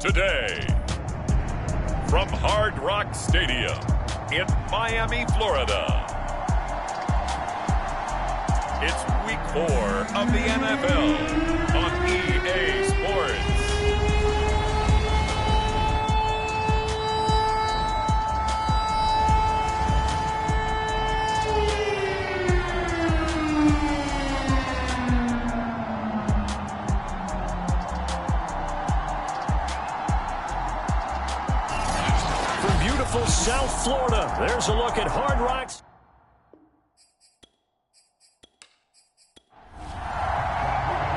Today, from Hard Rock Stadium in Miami, Florida, it's Week 4 of the NFL on EA Sports. South Florida. There's a look at Hard Rock's.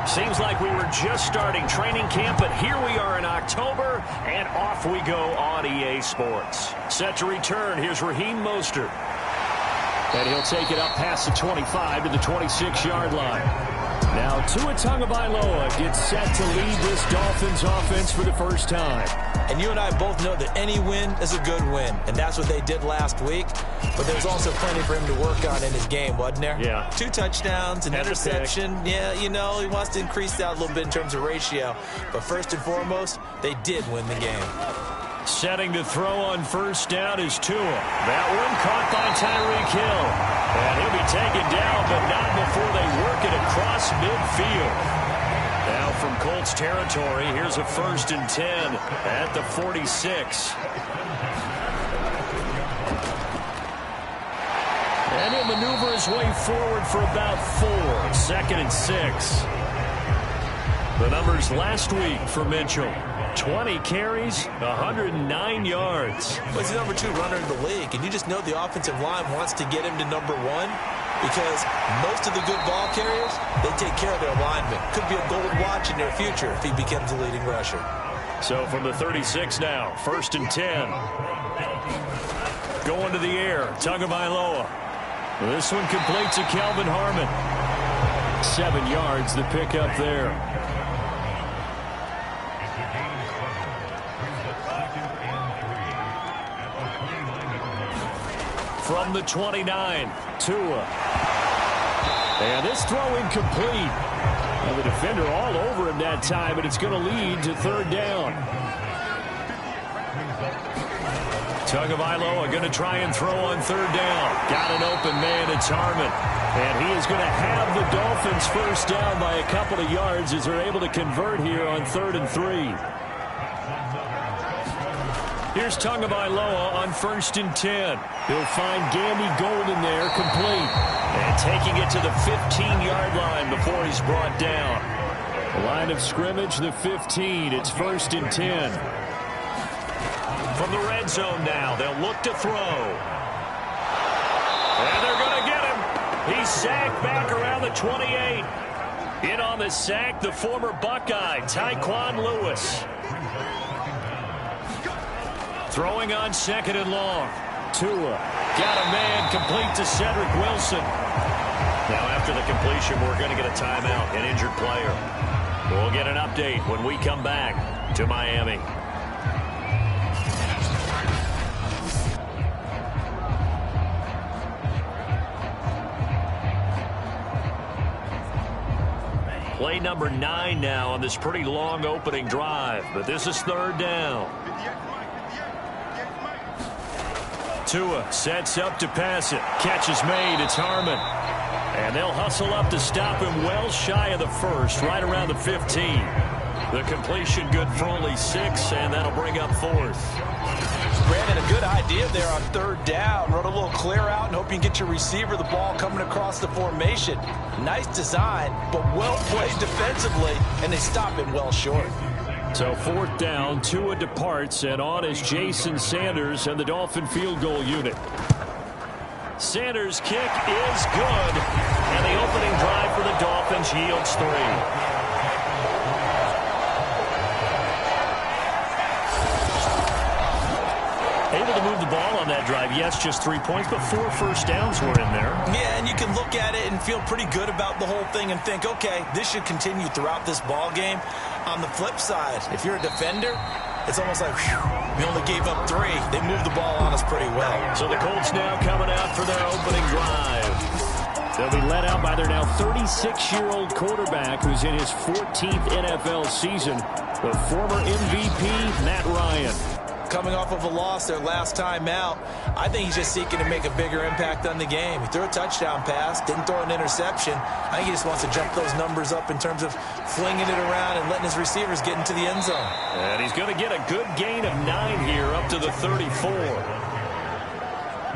Seems like we were just starting training camp, but here we are in October, and off we go on EA Sports. Set to return, here's Raheem Mostert. And he'll take it up past the 25 to the 26-yard line. Now Tua Tagovailoa gets set to lead this Dolphins offense for the first time. And you and I both know that any win is a good win, and that's what they did last week. But there's also plenty for him to work on in his game, wasn't there? Yeah. 2 touchdowns, an interception. Yeah, you know, he wants to increase that a little bit in terms of ratio. But first and foremost, they did win the game. Setting to throw on first down is Tua. That one caught by Tyreek Hill. And he'll be taken down, but not before they work it across midfield. Now from Colts territory, here's a 1st and 10 at the 46. And he'll maneuver his way forward for about 4. 2nd and 6. The numbers last week for Mitchell. 20 carries, 109 yards. Well, he's the number 2 runner in the league, and you just know the offensive line wants to get him to number 1 because most of the good ball carriers, they take care of their linemen. Could be a gold watch in their future if he becomes a leading rusher. So from the 36 now, 1st and 10. Going to the air, Tagovailoa. This one complete to Calvin Harmon. 7 yards the pickup there. From the 29, Tua. And this throw incomplete. And the defender all over him that time, but it's going to lead to 3rd down. Tagovailoa going to try and throw on 3rd down. Got an open man, it's Harmon. And he is going to have the Dolphins first down by a couple of yards as they're able to convert here on 3rd and 3. Here's Tagovailoa on 1st and 10. He'll find Gandy Golden there, complete. And taking it to the 15-yard line before he's brought down. The line of scrimmage, the 15. It's 1st and 10. From the red zone now, they'll look to throw. And they're going to get him. He's sacked back around the 28. In on the sack, the former Buckeye, Tyquan Lewis. Throwing on 2nd and long. Tua got a man complete to Cedric Wilson. Now after the completion, we're going to get a timeout, an injured player. We'll get an update when we come back to Miami. Play number 9 now on this pretty long opening drive, but this is 3rd down. Tua sets up to pass it. Catch is made. It's Harmon. And they'll hustle up to stop him well shy of the 1st, right around the 15. The completion good for only 6, and that'll bring up 4th. Brandon, a good idea there on 3rd down. Run a little clear out and hope you can get your receiver the ball coming across the formation. Nice design, but well played defensively, and they stop him well short. So 4th down, Tua departs, and on is Jason Sanders and the Dolphin field goal unit. Sanders' kick is good, and the opening drive for the Dolphins yields 3. Able to move the ball on that drive. Yes, just 3 points, but 4 first downs were in there. Yeah, and you can look at it and feel pretty good about the whole thing and think, okay, this should continue throughout this ball game. On the flip side, if you're a defender, it's almost like, whew, we only gave up 3. They moved the ball on us pretty well. So the Colts now coming out for their opening drive. They'll be led out by their now 36-year-old quarterback who's in his 14th NFL season, the former MVP, Matt Ryan. Coming off of a loss their last time out, I think he's just seeking to make a bigger impact on the game. He threw a touchdown pass, didn't throw an interception. I think he just wants to jump those numbers up in terms of flinging it around and letting his receivers get into the end zone. And he's going to get a good gain of 9 here up to the 34.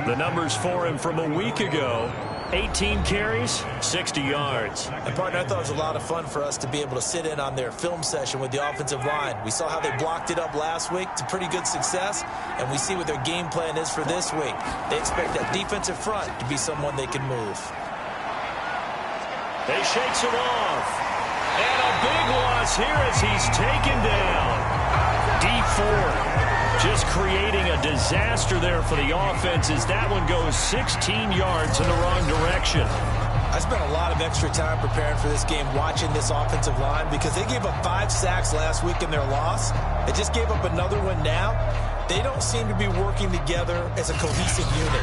The numbers for him from a week ago: 18 carries, 60 yards. And, partner, I thought it was a lot of fun for us to be able to sit in on their film session with the offensive line. We saw how they blocked it up last week to pretty good success, and we see what their game plan is for this week. They expect that defensive front to be someone they can move. They shakes him off. And a big loss here as he's taken down. D4. Just creating a disaster there for the offense as that one goes 16 yards in the wrong direction. I spent a lot of extra time preparing for this game watching this offensive line because they gave up 5 sacks last week in their loss. They just gave up another one now. They don't seem to be working together as a cohesive unit.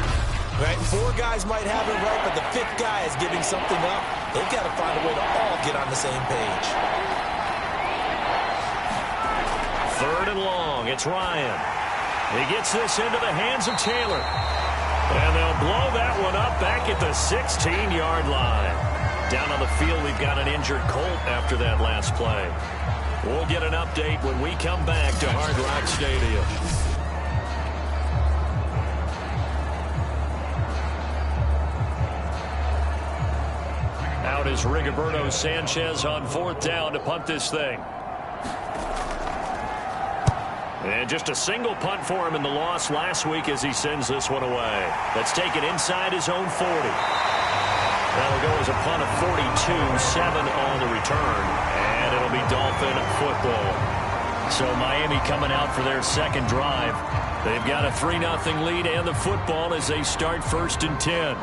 Right? 4 guys might have it right, but the 5th guy is giving something up. They've got to find a way to all get on the same page. 3rd and long. It's Ryan. He gets this into the hands of Taylor. And they'll blow that one up back at the 16-yard line. Down on the field, we've got an injured Colt after that last play. We'll get an update when we come back to Hard Rock Stadium. Out is Rigoberto Sanchez on 4th down to punt this thing. And just a single punt for him in the loss last week as he sends this one away. Let's take it inside his own 40. That'll go as a punt of 42, 7 on the return. And it'll be Dolphin football. So Miami coming out for their second drive. They've got a 3-0 lead and the football as they start 1st and 10.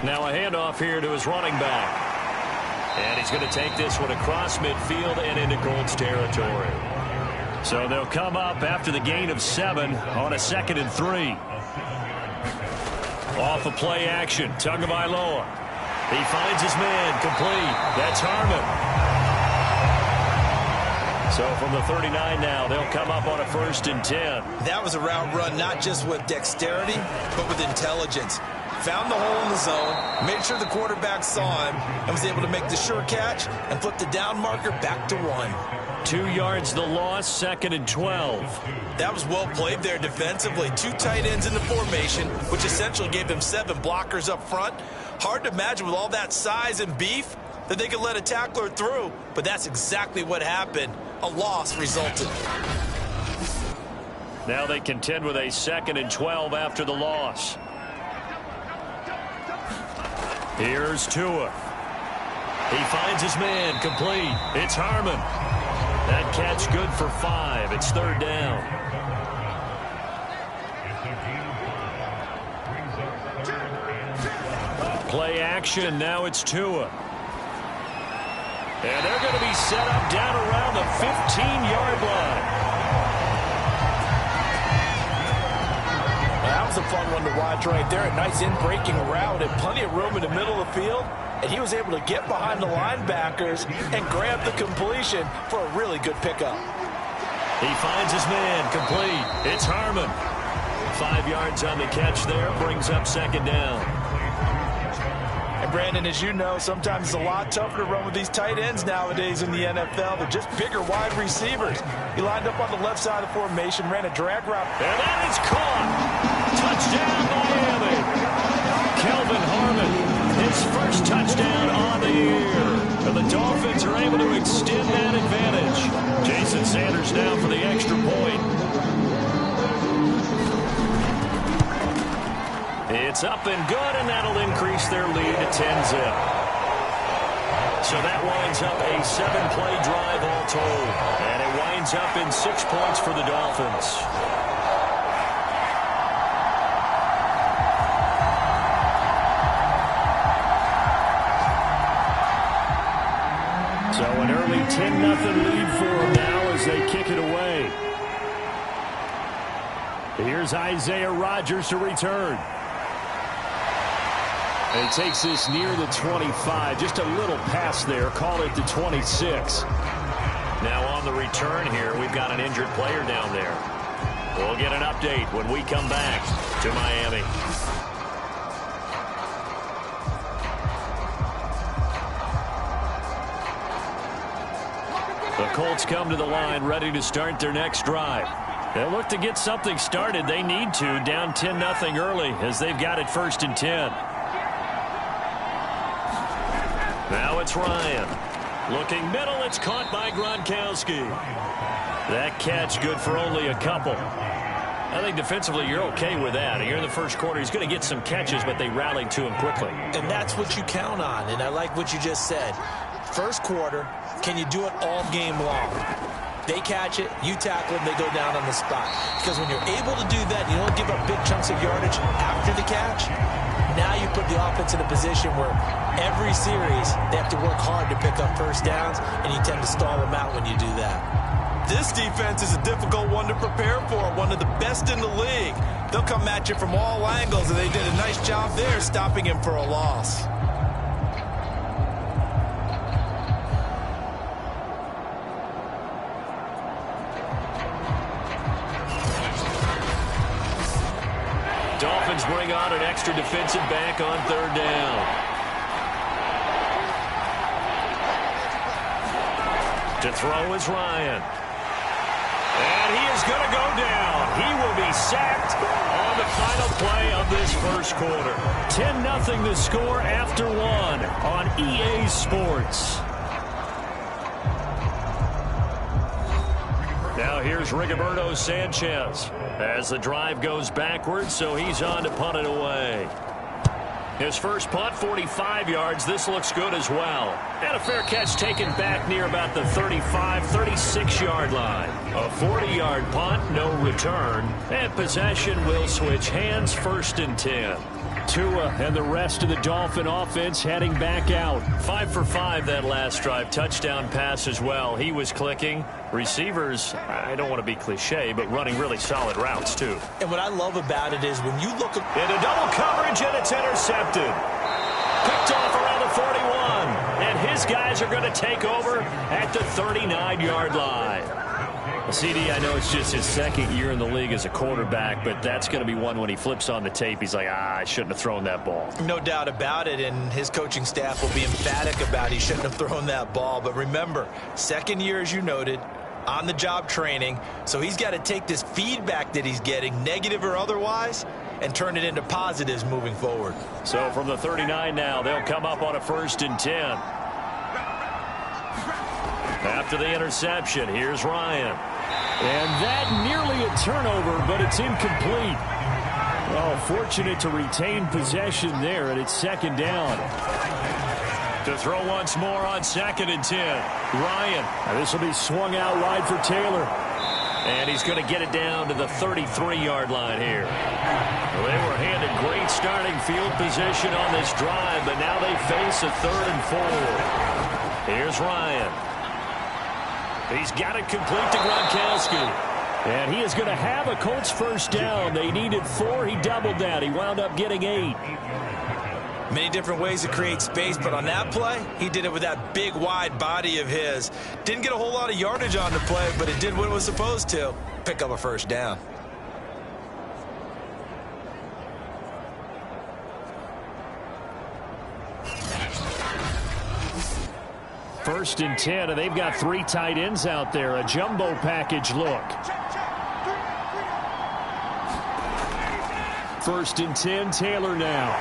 Now a handoff here to his running back. And he's going to take this one across midfield and into Colts territory. So they'll come up after the gain of 7 on a 2nd and 3. Off of play action, Tagovailoa. He finds his man, complete. That's Harmon. So from the 39 now, they'll come up on a 1st and 10. That was a route run not just with dexterity, but with intelligence. Found the hole in the zone, made sure the quarterback saw him, and was able to make the sure catch and flip the down marker back to 1. 2 yards the loss, 2nd and 12. That was well played there defensively. 2 tight ends in the formation, which essentially gave them 7 blockers up front. Hard to imagine with all that size and beef that they could let a tackler through, but that's exactly what happened. A loss resulted. Now they contend with a 2nd and 12 after the loss. Here's Tua. He finds his man, complete. It's Harmon. That catch good for 5. It's 3rd down. Play action, now it's Tua. And they're going to be set up down around the 15-yard line. That was a fun one to watch right there. A nice in-breaking route and plenty of room in the middle of the field. And he was able to get behind the linebackers and grab the completion for a really good pickup. He finds his man, complete. It's Harmon. 5 yards on the catch there, brings up 2nd down. And Brandon, as you know, sometimes it's a lot tougher to run with these tight ends nowadays in the NFL. They're just bigger wide receivers. He lined up on the left side of the formation, ran a drag route. And that is caught. Touchdown, Miami. Kelvin Harmon, his first touchdown on the year. And the Dolphins are able to extend that advantage. Jason Sanders now for the extra point. It's up and good, and that'll increase their lead to 10-zip. So that winds up a 7-play drive all told. And it winds up in 6 points for the Dolphins. So An early 10-0 lead for them now as they kick it away. Here's Isaiah Rodgers to return. And he takes this near the 25. Just a little pass there. Call it the 26. Now on the return here, we've got an injured player down there. We'll get an update when we come back to Miami. The Colts come to the line ready to start their next drive. They'll look to get something started. They need to, down 10-0 early as they've got it 1st and 10. Now it's Ryan. Looking middle, it's caught by Gronkowski. That catch good for only a couple. I think defensively you're okay with that. Here in the first quarter, he's going to get some catches, but they rallied to him quickly. And that's what you count on, and I like what you just said. First quarter, can you do it all game long? They catch it, you tackle them, they go down on the spot. Because when you're able to do that, you don't give up big chunks of yardage after the catch. Now you put the offense in a position where every series they have to work hard to pick up first downs, and you tend to stall them out when you do that. This defense is a difficult one to prepare for, one of the best in the league. They'll come at you from all angles, and they did a nice job there stopping him for a loss. Dolphins bring on an extra defensive back on 3rd down. To throw is Ryan. And he is going to go down. He will be sacked on the final play of this first quarter. 10-0 the score after 1 on EA Sports. Now here's Rigoberto Sanchez as the drive goes backwards, so he's on to punt it away. His first punt, 45 yards. This looks good as well. And a fair catch taken back near about the 35, 36-yard line. A 40-yard punt, no return. And possession will switch hands, 1st and 10. Tua and the rest of the Dolphin offense heading back out. 5 for 5 that last drive. Touchdown pass as well. He was clicking. Receivers, I don't want to be cliche, but running really solid routes too. And what I love about it is when you look at into double coverage, and it's intercepted. Picked off around the 41. And his guys are going to take over at the 39-yard line. CD, I know it's just his 2nd year in the league as a quarterback, but that's going to be one when he flips on the tape. He's like, I shouldn't have thrown that ball. No doubt about it, and his coaching staff will be emphatic about he shouldn't have thrown that ball. But remember, 2nd year, as you noted, on-the-job training, so he's got to take this feedback that he's getting, negative or otherwise, and turn it into positives moving forward. So from the 39 now, they'll come up on a 1st and 10. After the interception, here's Ryan. And that nearly a turnover, but it's incomplete. Oh, fortunate to retain possession there, and it's 2nd down. To throw once more on 2nd and 10. Ryan. This will be swung out wide for Taylor. And he's going to get it down to the 33-yard line here. Well, they were handed great starting field position on this drive, but now they face a 3rd and 4. Here's Ryan. He's got it complete to Gronkowski. And he is going to have a Colts first down. They needed 4. He doubled that. He wound up getting 8. Many different ways to create space, but on that play, he did it with that big, wide body of his. Didn't get a whole lot of yardage on the play, but it did what it was supposed to. Pick up a first down. First and 10, and they've got 3 tight ends out there. A jumbo package look. 1st and 10, Taylor now.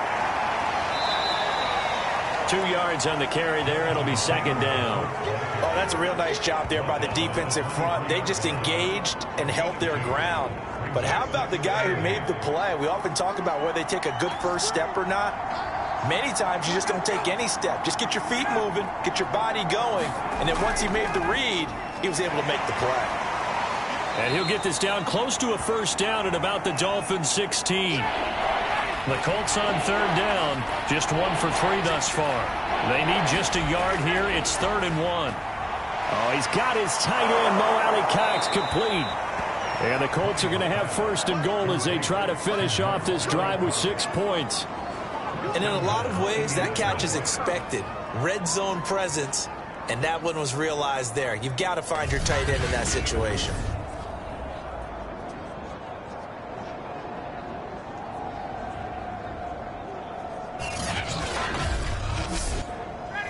2 yards on the carry there. It'll be 2nd down. Oh, that's a real nice job there by the defensive front. They just engaged and held their ground. But how about the guy who made the play? We often talk about whether they take a good first step or not. Many times you just don't take any step. Just get your feet moving, get your body going, and then once he made the read, he was able to make the play. And he'll get this down close to a first down at about the Dolphins' 16. The Colts on 3rd down, just 1 for 3 thus far. They need just a yard here. It's 3rd and 1. Oh, he's got his tight end, Mo Alley-Cox, complete. And the Colts are going to have first and goal as they try to finish off this drive with 6 points. And in a lot of ways, that catch is expected. Red zone presence, and that one was realized there. You've got to find your tight end in that situation.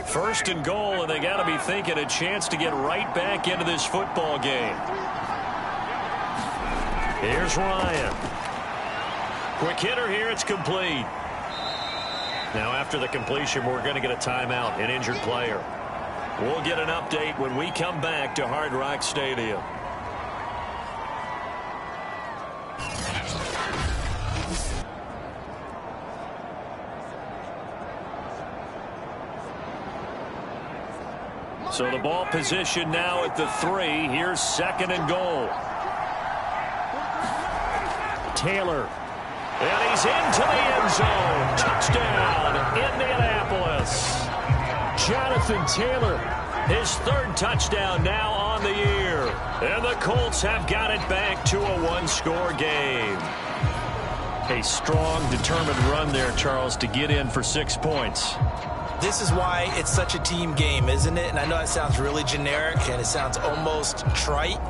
First and goal, and they got to be thinking a chance to get right back into this football game. Here's Ryan. Quick hitter here, it's complete. Now after the completion, we're going to get a timeout, an injured player. We'll get an update when we come back to Hard Rock Stadium. So the ball position now at the 3. Here's second and goal. Taylor. And he's into the end zone. Touchdown, Indianapolis. Jonathan Taylor, his 3rd touchdown now on the year. And the Colts have got it back to a 1-score game. A strong, determined run there, Charles, to get in for 6 points. This is why it's such a team game, isn't it? And I know that sounds really generic and it sounds almost trite,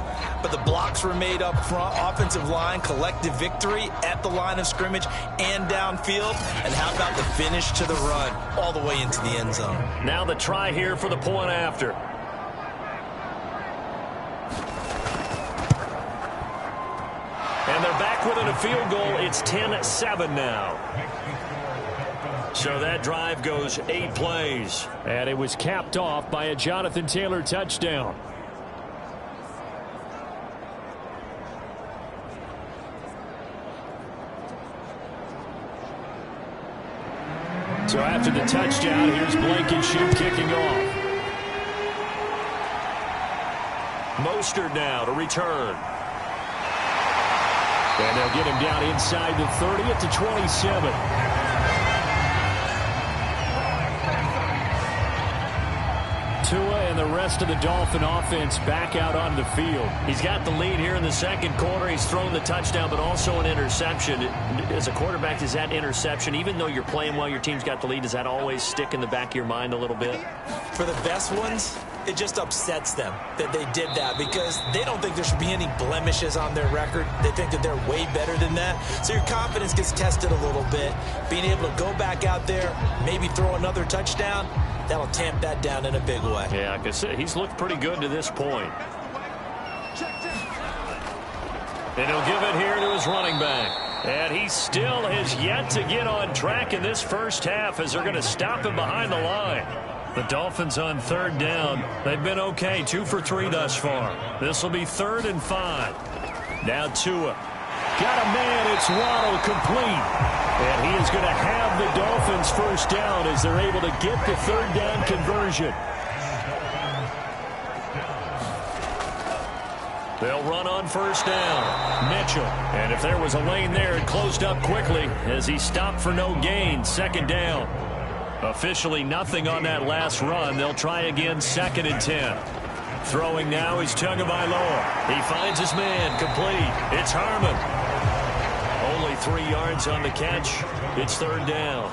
but the blocks were made up front, offensive line, collective victory at the line of scrimmage and downfield. And how about the finish to the run all the way into the end zone? Now the try here for the point after. And they're back within a field goal. It's 10-7 now. So that drive goes 8 plays. And it was capped off by a Jonathan Taylor touchdown. So after the touchdown, here's Blankenship kicking off. Mostert now to return. And they'll get him down inside the 30 at the 27. Tua and the rest of the Dolphin offense back out on the field. He's got the lead here in the second quarter. He's thrown the touchdown, but also an interception. As a quarterback, is that interception, even though you're playing well, your team's got the lead, does that always stick in the back of your mind a little bit? For the best ones, it just upsets them that they did that because they don't think there should be any blemishes on their record. They think that they're way better than that. So your confidence gets tested a little bit. Being able to go back out there, maybe throw another touchdown, that'll tamp that down in a big way. Yeah, because he's looked pretty good to this point. And he'll give it here to his running back. And he still has yet to get on track in this first half as they're going to stop him behind the line. The Dolphins on 3rd down. They've been okay, 2 for 3 thus far. This will be 3rd and 5. Now Tua. Got a man, it's Waddle, complete. And he is going to have the Dolphins first down as they're able to get the 3rd down conversion. They'll run on first down. Mitchell. And if there was a lane there, it closed up quickly as he stopped for no gain. 2nd down. Officially nothing on that last run. They'll try again 2nd and 10. Throwing now is Tagovailoa. He finds his man, complete. It's Harmon. Only 3 yards on the catch. It's 3rd down.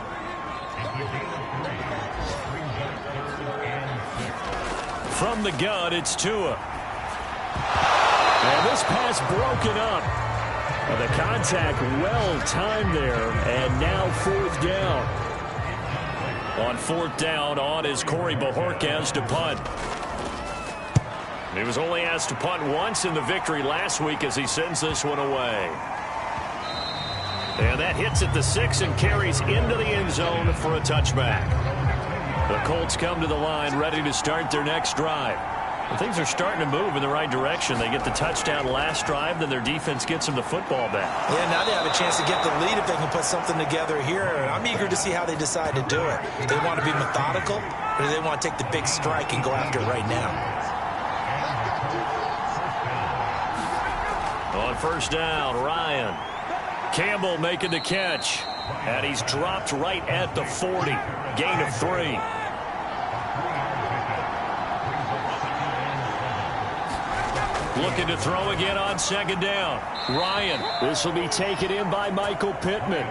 From the gun, it's Tua. And this pass broken up. The contact well timed there. And now 4th down. On 4th down, on is Corey Bojorquez to punt. He was only asked to punt once in the victory last week as he sends this one away. And that hits at the 6 and carries into the end zone for a touchback. The Colts come to the line ready to start their next drive. And things are starting to move in the right direction. They get the touchdown last drive, then their defense gets them the football back. Yeah, now they have a chance to get the lead if they can put something together here. I'm eager to see how they decide to do it. Do they want to be methodical, or do they want to take the big strike and go after it right now? On first down, Ryan. Campbell making the catch. And he's dropped right at the 40. Gain of 3. Looking to throw again on second down. Ryan. This will be taken in by Michael Pittman.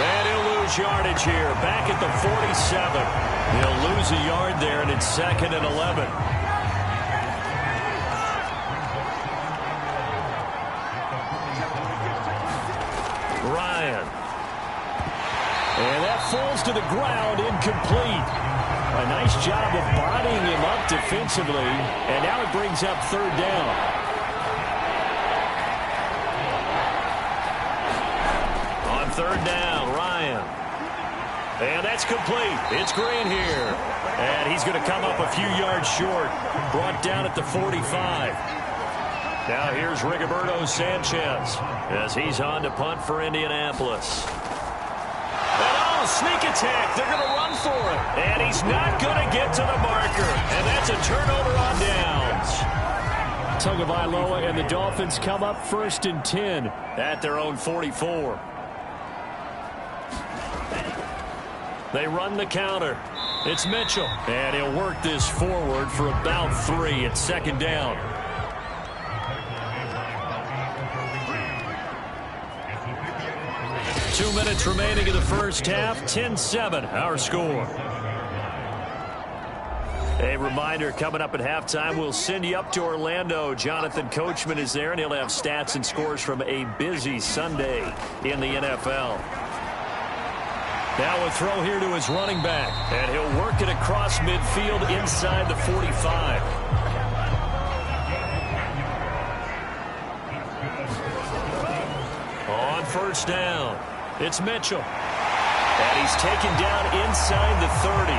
And he'll lose yardage here. Back at the 47. He'll lose a yard there, and it's 2nd and 11. Ryan. And that falls to the ground, incomplete. A nice job of bodying him up defensively, and now it brings up 3rd down. On 3rd down, Ryan. And that's complete. It's Green here. And he's going to come up a few yards short. Brought down at the 45. Now here's Rigoberto Sanchez as he's on to punt for Indianapolis. And sneak attack. They're going to run for it. And he's not going to get to the marker. And that's a turnover on downs. Tagovailoa and the Dolphins come up 1st and 10 at their own 44. They run the counter. It's Mitchell. And he'll work this forward for about 3 at 2nd down. Two minutes remaining in the first half. 10-7, our score. A reminder, coming up at halftime, we'll send you up to Orlando. Jonathan Coachman is there, and he'll have stats and scores from a busy Sunday in the NFL. Now a throw here to his running back, and he'll work it across midfield inside the 45. On 1st down, it's Mitchell. And he's taken down inside the 30.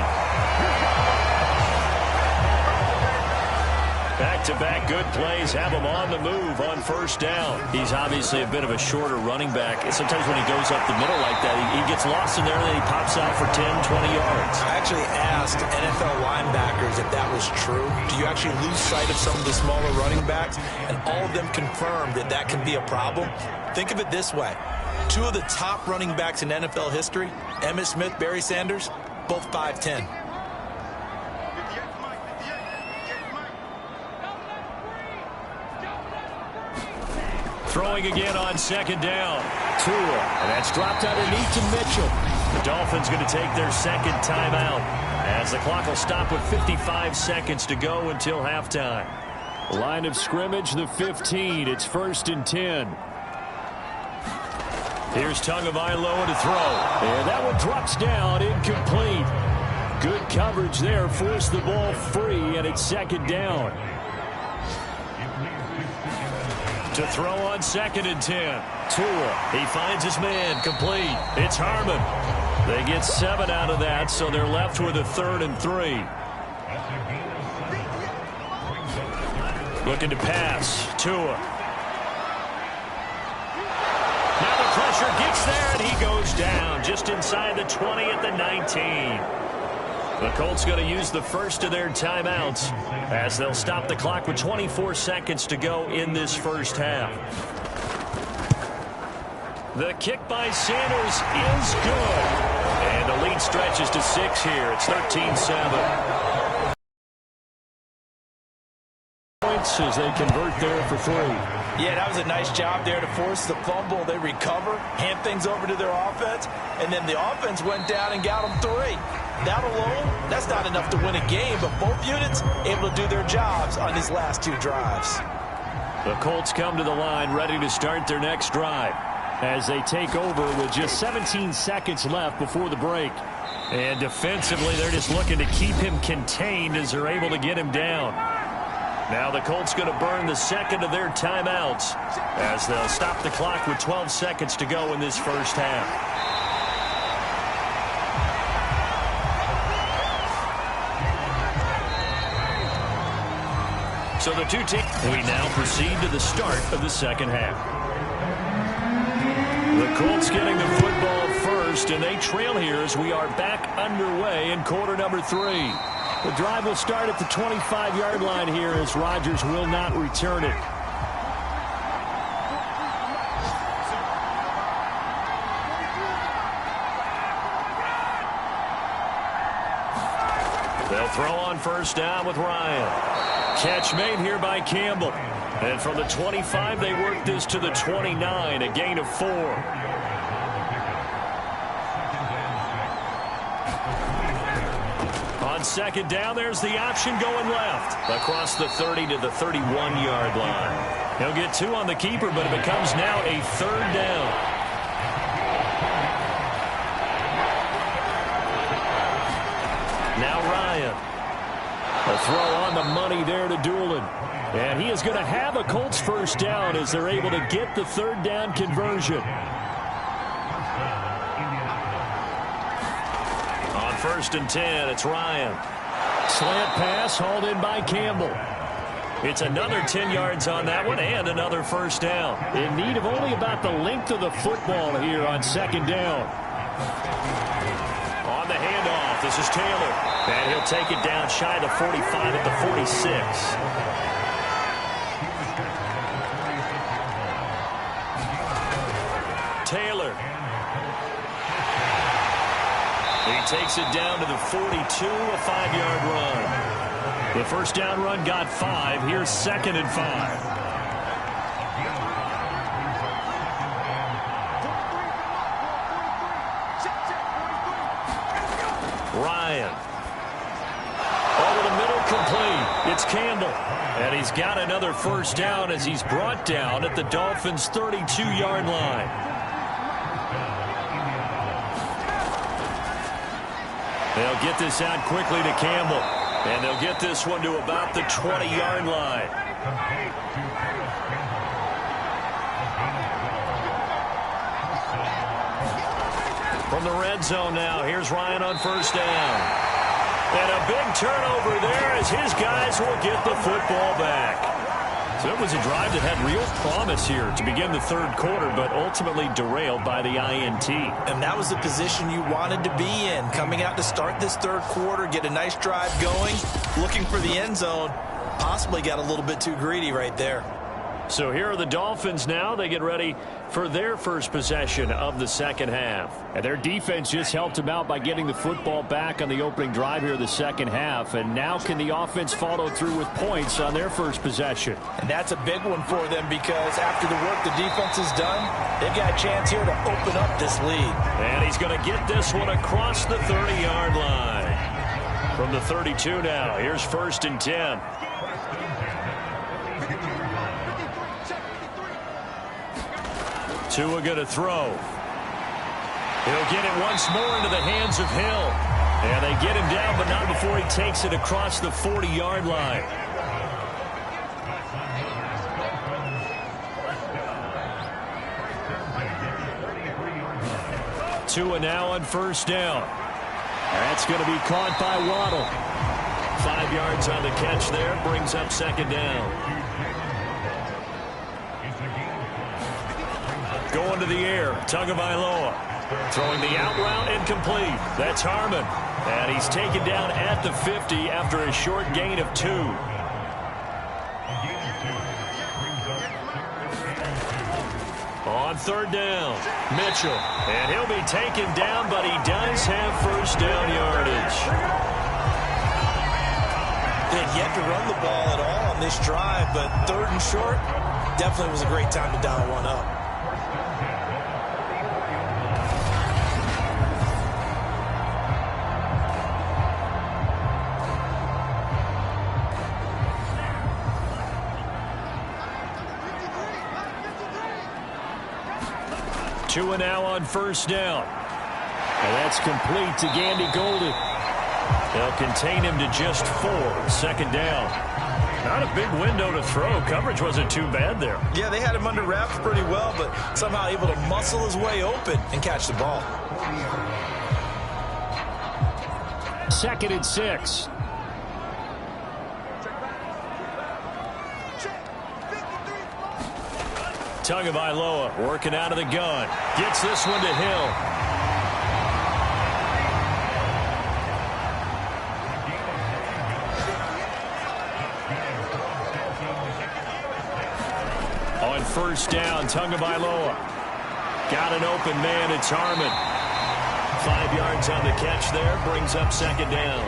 Back-to-back good plays have him on the move on 1st down. He's obviously a bit of a shorter running back. Sometimes when he goes up the middle like that, he gets lost in there, and then he pops out for 10, 20 yards. I actually asked NFL linebackers if that was true. Do you actually lose sight of some of the smaller running backs? And all of them confirmed that that can be a problem. Think of it this way. 2 of the top running backs in NFL history, Emmitt Smith, Barry Sanders, both 5'10". Throwing again on 2nd down. Tua, and that's dropped underneath to Mitchell. The Dolphins going to take their 2nd timeout as the clock will stop with 55 seconds to go until halftime. Line of scrimmage, the 15. It's 1st and 10. Here's Tagovailoa to throw. And that one drops down, incomplete. Good coverage there, forced the ball free, and it's 2nd down. To throw on 2nd and 10. Tua, he finds his man, complete. It's Harmon. They get 7 out of that, so they're left with a 3rd and 3. Looking to pass. Tua. Now the pressure gets there, and he goes down just inside the 20 at the 19. The Colts going to use the first of their timeouts as they'll stop the clock with 24 seconds to go in this first half. The kick by Sanders is good. And the lead stretches to 6 here. It's 13-7. Points as they convert there for 3. Yeah, that was a nice job there to force the fumble. They recover, hand things over to their offense, and then the offense went down and got them 3. That alone, that's not enough to win a game, but both units able to do their jobs on these last 2 drives. The Colts come to the line ready to start their next drive as they take over with just 17 seconds left before the break. And defensively, they're just looking to keep him contained as they're able to get him down. Now the Colts going to burn the 2nd of their timeouts as they'll stop the clock with 12 seconds to go in this first half. So the 2 teams, we now proceed to the start of the 2nd half. The Colts getting the football first, and they trail here as we are back underway in quarter number 3. The drive will start at the 25-yard line here as Rodgers will not return it. They'll throw on first down with Ryan. Catch made here by Campbell. And from the 25, they work this to the 29, a gain of 4. On second down, there's the option going left. Across the 30 to the 31-yard line. He'll get 2 on the keeper, but it becomes now a third down. Now Ryan. A throw on the money there to Doolin. And he is going to have a Colts first down as they're able to get the third down conversion. On first and 10, it's Ryan. Slant pass hauled in by Campbell. It's another 10 yards on that one and another first down. In need of only about the length of the football here on second down. On the handoff, this is Taylor. And he'll take it down shy of the 45 at the 46. Taylor. He takes it down to the 42, a 5-yard run. The first down run got 5. Here's second and 5. Ryan. Over the middle, complete. It's Campbell. And he's got another first down as he's brought down at the Dolphins' 32-yard line. They'll get this out quickly to Campbell. And they'll get this one to about the 20-yard line. From the red zone now, here's Ryan on first down. And a big turnover there as his guys will get the football back. So it was a drive that had real promise here to begin the third quarter, but ultimately derailed by the INT. And that was the position you wanted to be in. Coming out to start this third quarter, get a nice drive going, looking for the end zone. Possibly got a little bit too greedy right there. So here are the Dolphins now. They get ready for their first possession of the second half. And their defense just helped them out by getting the football back on the opening drive here of the second half. And now can the offense follow through with points on their first possession? And that's a big one for them because after the work the defense has done, they've got a chance here to open up this lead. And he's going to get this one across the 30-yard line. From the 32 now, here's first and 10. Tua going to throw. He'll get it once more into the hands of Hill. And they get him down, but not before he takes it across the 40-yard line. Tua now on first down. That's going to be caught by Waddle. 5 yards on the catch there, brings up second down. Going to the air, Tagovailoa. Throwing the out route incomplete. That's Harmon. And he's taken down at the 50 after a short gain of 2. On third down, Mitchell. And he'll be taken down, but he does have first down yardage. They had yet to run the ball at all on this drive, but third and short definitely was a great time to dial one up. Tua now on first down. And that's complete to Gandy Golden. They'll contain him to just 4. Second down. Not a big window to throw. Coverage wasn't too bad there. Yeah, they had him under wraps pretty well, but somehow able to muscle his way open and catch the ball. Second and 6. Tagovailoa working out of the gun. Gets this one to Hill. On first down, Tagovailoa. Got an open man, it's Harmon. 5 yards on the catch there, brings up second down.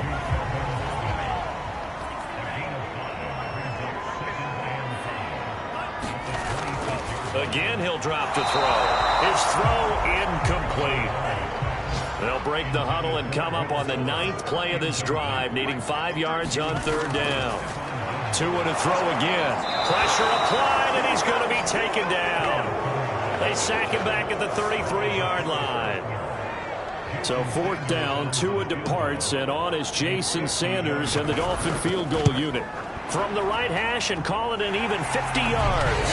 Again, he'll drop to throw. His throw incomplete. They'll break the huddle and come up on the 9th play of this drive, needing 5 yards on 3rd down. Tua to throw again. Pressure applied, and he's going to be taken down. They sack him back at the 33-yard line. So 4th down, Tua departs, and on is Jason Sanders and the Dolphin field goal unit. From the right hash and call it an even 50 yards.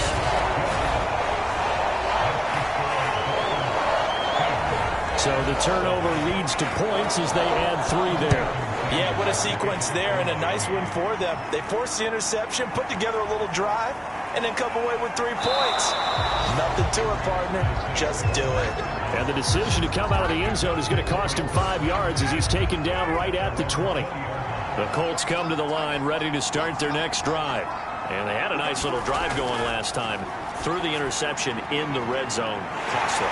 So the turnover leads to points as they add 3 there. Yeah, what a sequence there, and a nice win for them. They forced the interception, put together a little drive, and then come away with 3 points. Nothing to it, partner. Just do it. And the decision to come out of the end zone is going to cost him 5 yards as he's taken down right at the 20. The Colts come to the line ready to start their next drive. And they had a nice little drive going last time. Threw the interception in the red zone. Cost them.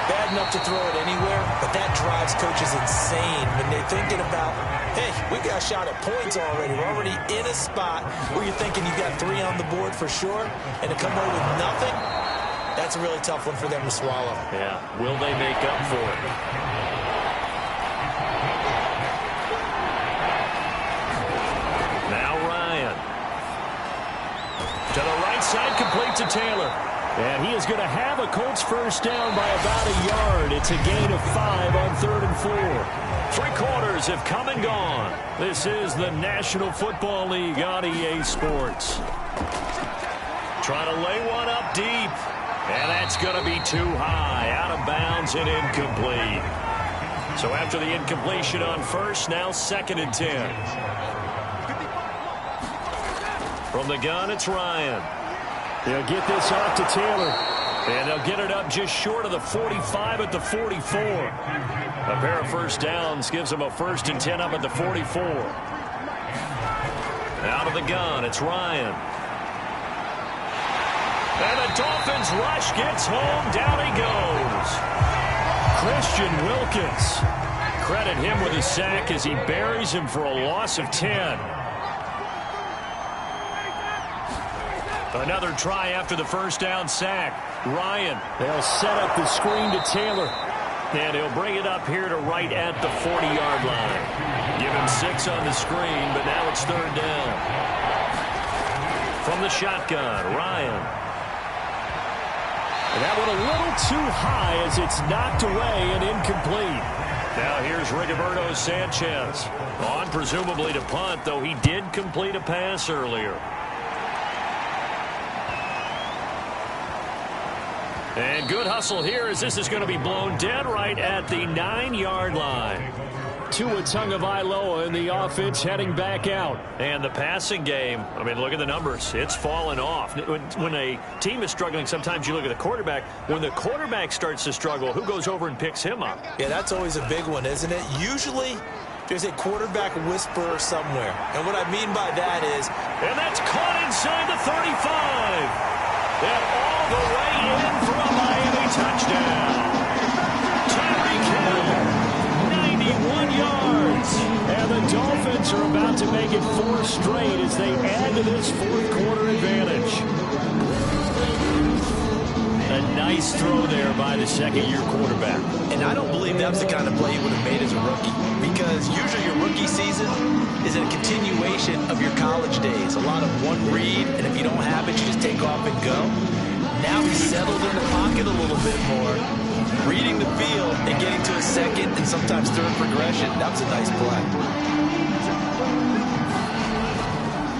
Bad enough to throw it anywhere, but that drives coaches insane when they're thinking about, hey, we got a shot at points already. We're already in a spot where you're thinking you got 3 on the board for sure, and to come away with nothing, that's a really tough one for them to swallow. Yeah, will they make up for it? Now Ryan. To the right side, complete to Taylor. And he is going to have a Colts first down by about a yard. It's a gain of 5 on 3rd and 4. 3 quarters have come and gone. This is the National Football League on EA Sports. Trying to lay one up deep. And that's going to be too high. Out of bounds and incomplete. So after the incompletion on first, now 2nd and 10. From the gun, it's Ryan. They'll get this off to Taylor. And they'll get it up just short of the 45 at the 44. A pair of first downs gives them a 1st and 10 up at the 44. Out of the gun, it's Ryan. And the Dolphins rush gets home. Down he goes. Christian Wilkins. Credit him with a sack as he buries him for a loss of 10. Another try after the first down sack. Ryan, they'll set up the screen to Taylor. And he'll bring it up here to right at the 40-yard line. Give him 6 on the screen, but now it's 3rd down. From the shotgun, Ryan. And that one a little too high as it's knocked away and incomplete. Now here's Rigoberto Sanchez. On presumably to punt, though he did complete a pass earlier. And good hustle here as this is going to be blown dead right at the 9-yard line. Tua Tagovailoa in the offense heading back out. And the passing game, I mean, look at the numbers. It's fallen off. When a team is struggling, sometimes you look at the quarterback. When the quarterback starts to struggle, who goes over and picks him up? Yeah, that's always a big one, isn't it? Usually, there's a quarterback whisperer somewhere. And what I mean by that is... And that's caught inside the 35. And all the way in for a Miami touchdown. Tyreek Hill, 91 yards. And the Dolphins are about to make it 4 straight as they add to this 4th quarter advantage. A nice throw there by the 2nd-year quarterback. And I don't believe that was the kind of play you would have made as a rookie. Because usually your rookie season is a continuation of your college days. A lot of one read, and if you don't have it, you just take off and go. Now he's settled in the pocket a little bit more, reading the field and getting to a 2nd and sometimes 3rd progression. That was a nice play.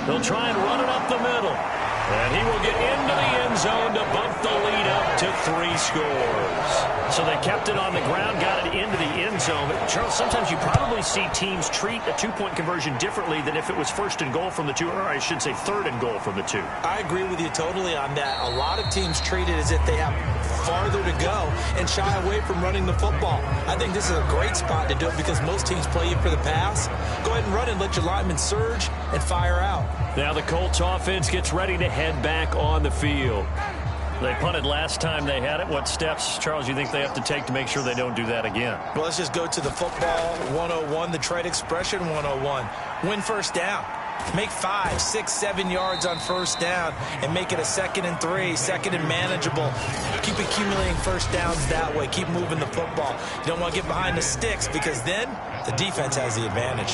They'll try and run it up the middle. And he will get into the end zone to bump the lead up to 3 scores. So they kept it on the ground, got it into the end zone. But Charles, sometimes you probably see teams treat a 2-point conversion differently than if it was 1st and goal from the 2, or I should say 3rd and goal from the 2. I agree with you totally on that. A lot of teams treat it as if they have farther to go and shy away from running the football. I think this is a great spot to do it because most teams play you for the pass. Go ahead and run and let your linemen surge and fire out. Now the Colts offense gets ready to head back on the field. They punted last time they had it. What steps, Charles, you think they have to take to make sure they don't do that again? Well, let's just go to the football 101, the trade expression 101. Win first down. Make 5, 6, 7 yards on first down and make it a 2nd and 3, 2nd and manageable. Keep accumulating first downs that way. Keep moving the football. You don't want to get behind the sticks because then the defense has the advantage.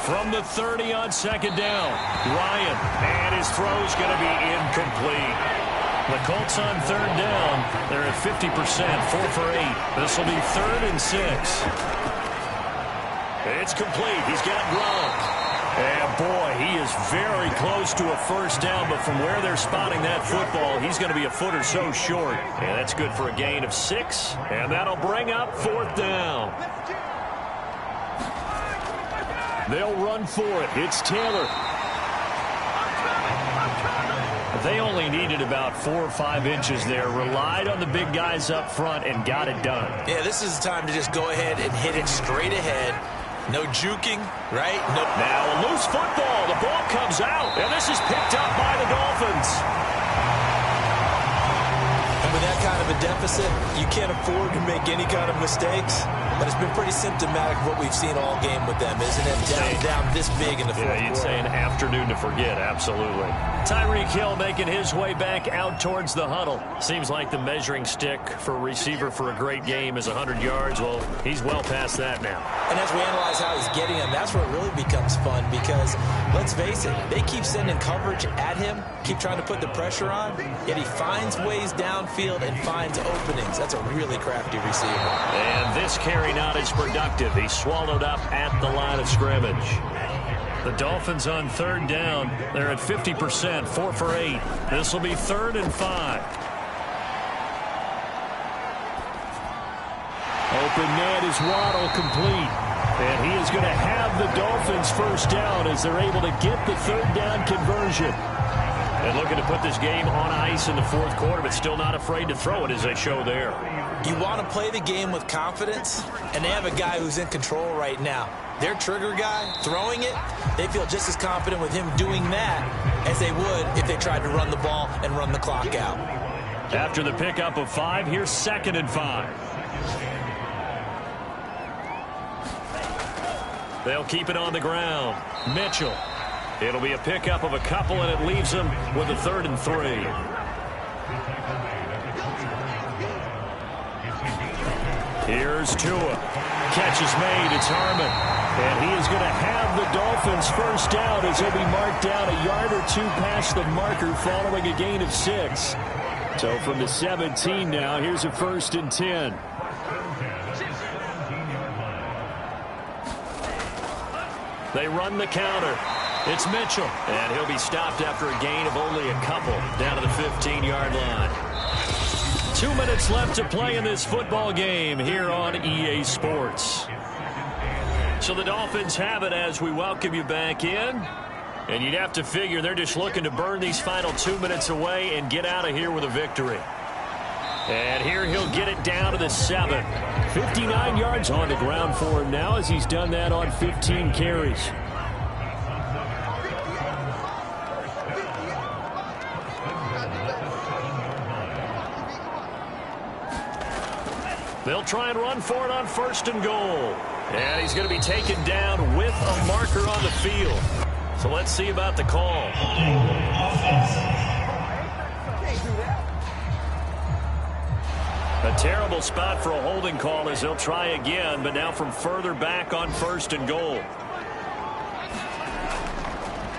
From the 30 on 2nd down, Ryan, and his throw's going to be incomplete. The Colts on 3rd down, they're at 50%, 4 for 8. This will be 3rd and 6. It's complete. He's got Gronk. And boy, he is very close to a first down, but from where they're spotting that football, he's going to be a foot or so short. And that's good for a gain of 6, and that'll bring up 4th down. They'll run for it. It's Taylor. They only needed about 4 or 5 inches there. Relied on the big guys up front and got it done. Yeah, this is the time to just go ahead and hit it straight ahead. No juking, right? No. Now a loose football. The ball comes out, and this is picked up by the Dolphins. And with that kind of a deficit, you can't afford to make any kind of mistakes. But it's been pretty symptomatic of what we've seen all game with them, isn't it? Down this big in the fourth quarter. You'd say an afternoon to forget, absolutely. Tyreek Hill making his way back out towards the huddle. Seems like the measuring stick for a receiver for a great game is 100 yards. Well, he's well past that now. And as we analyze how he's getting them, that's where it really becomes fun because, let's face it, they keep sending coverage at him, keep trying to put the pressure on, yet he finds ways downfield and finds openings. That's a really crafty receiver. And this carry not as productive. He's swallowed up at the line of scrimmage. The Dolphins on 3rd down. They're at 50%, 4 for 8. This will be 3rd and 5. Open net is Waddle complete. And he is going to have the Dolphins first down as they're able to get the 3rd down conversion. And looking to put this game on ice in the 4th quarter, but still not afraid to throw it as they show there. You want to play the game with confidence, and they have a guy who's in control right now. Their trigger guy, throwing it, they feel just as confident with him doing that as they would if they tried to run the ball and run the clock out. After the pickup of 5, here's 2nd and 5. They'll keep it on the ground. Mitchell. It'll be a pickup of a couple, and it leaves them with a 3rd and 3. Here's Tua. Catch is made. It's Harmon. And he is going to have the Dolphins first down as he'll be marked down a yard or 2 past the marker following a gain of 6. So from the 17 now, here's a 1st and 10. They run the counter. It's Mitchell, and he'll be stopped after a gain of only a couple down to the 15-yard line. 2 minutes left to play in this football game here on EA Sports. So the Dolphins have it as we welcome you back in. And you'd have to figure they're just looking to burn these final 2 minutes away and get out of here with a victory. And here he'll get it down to the 7. 59 yards on the ground for him now as he's done that on 15 carries. They'll try and run for it on 1st and goal. And he's going to be taken down with a marker on the field. So let's see about the call. A terrible spot for a holding call as they'll try again, but now from further back on 1st and goal.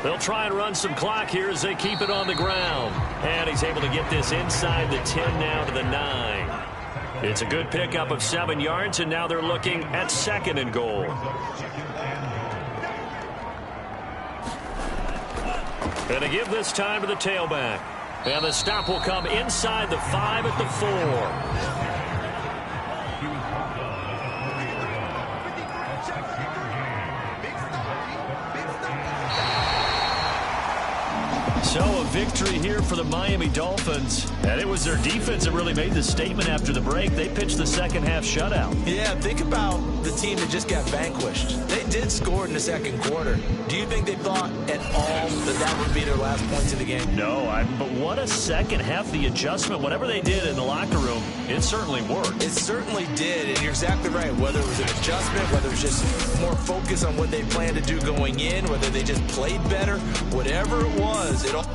They'll try and run some clock here as they keep it on the ground. And he's able to get this inside the 10 now to the 9. It's a good pickup of 7 yards, and now they're looking at 2nd and goal. And they give this time to the tailback. And the stop will come inside the 5 at the 4. So a victory here for the Miami Dolphins. And it was their defense that really made the statement after the break. They pitched the second half shutout. Yeah, think about the team that just got vanquished. They did score in the second quarter. Do you think they thought at all that that would be their last points of the game? No, but what a second half. The adjustment, whatever they did in the locker room, it certainly worked. It certainly did, and you're exactly right. Whether it was an adjustment, whether it was just more focus on what they planned to do going in, whether they just played better, whatever it was, it all...